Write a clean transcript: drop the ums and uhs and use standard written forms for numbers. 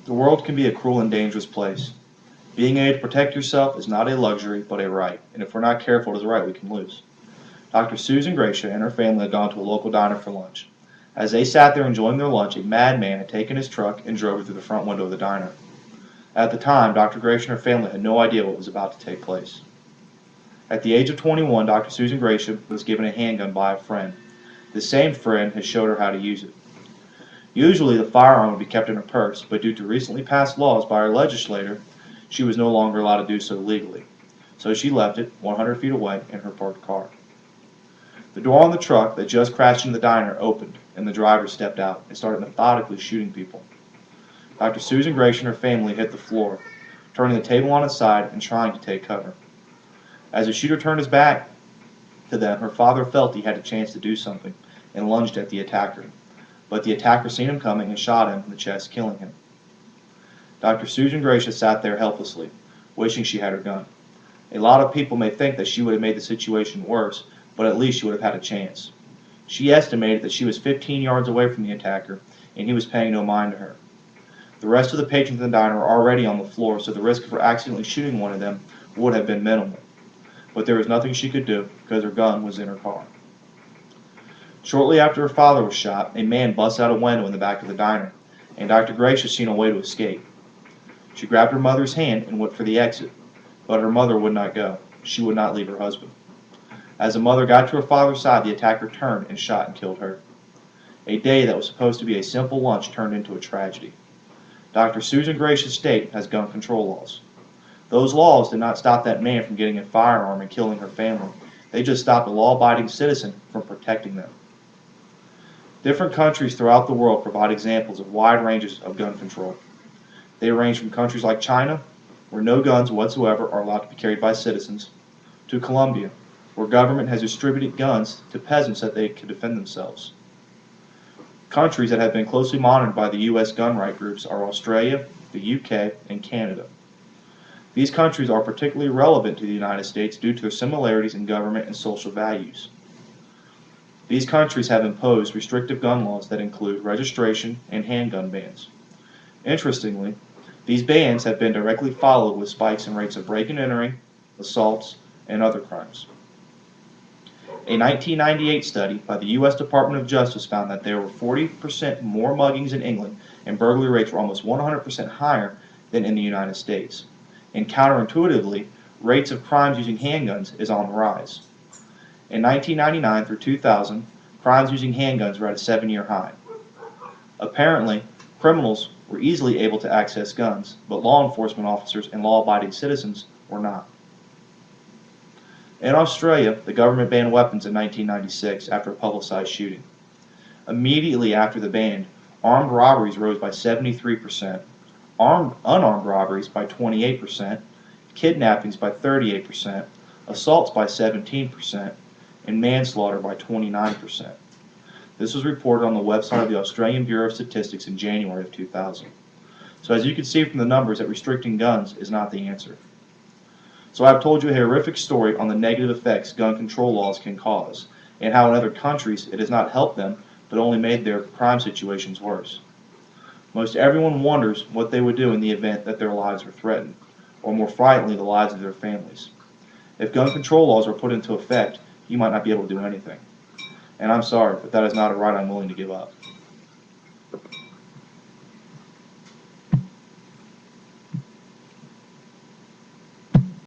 The world can be a cruel and dangerous place. Being able to protect yourself is not a luxury, but a right, and if we're not careful, it is a right we can lose. Dr. Susan Gracia and her family had gone to a local diner for lunch. As they sat there enjoying their lunch, a madman had taken his truck and drove it through the front window of the diner. At the time, Dr. Gracia and her family had no idea what was about to take place. At the age of 21, Dr. Susan Gracia was given a handgun by a friend. The same friend had showed her how to use it. Usually the firearm would be kept in her purse, but due to recently passed laws by our legislator, she was no longer allowed to do so legally. So she left it 100 feet away in her parked car. The door on the truck that just crashed into the diner opened, and the driver stepped out and started methodically shooting people. Dr. Susan Gracia and her family hit the floor, turning the table on its side and trying to take cover. As the shooter turned his back to them, her father felt he had a chance to do something and lunged at the attacker. But the attacker seen him coming and shot him in the chest, killing him. Dr. Susan Gracia sat there helplessly, wishing she had her gun. A lot of people may think that she would have made the situation worse, but at least she would have had a chance. She estimated that she was 15 yards away from the attacker, and he was paying no mind to her. The rest of the patrons in the diner were already on the floor, so the risk of her accidentally shooting one of them would have been minimal. But there was nothing she could do, because her gun was in her car. Shortly after her father was shot, a man busts out a window in the back of the diner, and Dr. Gracia seen a way to escape. She grabbed her mother's hand and went for the exit, but her mother would not go. She would not leave her husband. As the mother got to her father's side, the attacker turned and shot and killed her. A day that was supposed to be a simple lunch turned into a tragedy. Dr. Susan Gracia's state has gun control laws. Those laws did not stop that man from getting a firearm and killing her family. They just stopped a law-abiding citizen from protecting them. Different countries throughout the world provide examples of wide ranges of gun control. They range from countries like China, where no guns whatsoever are allowed to be carried by citizens, to Colombia, where government has distributed guns to peasants that they can defend themselves. Countries that have been closely monitored by the U.S. gun right groups are Australia, the U.K., and Canada. These countries are particularly relevant to the United States due to their similarities in government and social values. These countries have imposed restrictive gun laws that include registration and handgun bans. Interestingly, these bans have been directly followed with spikes in rates of break and entering, assaults, and other crimes. A 1998 study by the U.S. Department of Justice found that there were 40% more muggings in England, and burglary rates were almost 100% higher than in the United States. And counterintuitively, rates of crimes using handguns is on the rise. In 1999 through 2000, crimes using handguns were at a 7-year high. Apparently, criminals were easily able to access guns, but law enforcement officers and law-abiding citizens were not. In Australia, the government banned weapons in 1996 after a publicized shooting. Immediately after the ban, armed robberies rose by 73%, unarmed robberies by 28%, kidnappings by 38%, assaults by 17%, and manslaughter by 29%. This was reported on the website of the Australian Bureau of Statistics in January of 2000. So as you can see from the numbers, that restricting guns is not the answer. So I've told you a horrific story on the negative effects gun control laws can cause, and how in other countries it has not helped them, but only made their crime situations worse. Most everyone wonders what they would do in the event that their lives were threatened, or more frighteningly, the lives of their families. If gun control laws are put into effect, you might not be able to do anything. And I'm sorry, but that is not a right I'm willing to give up.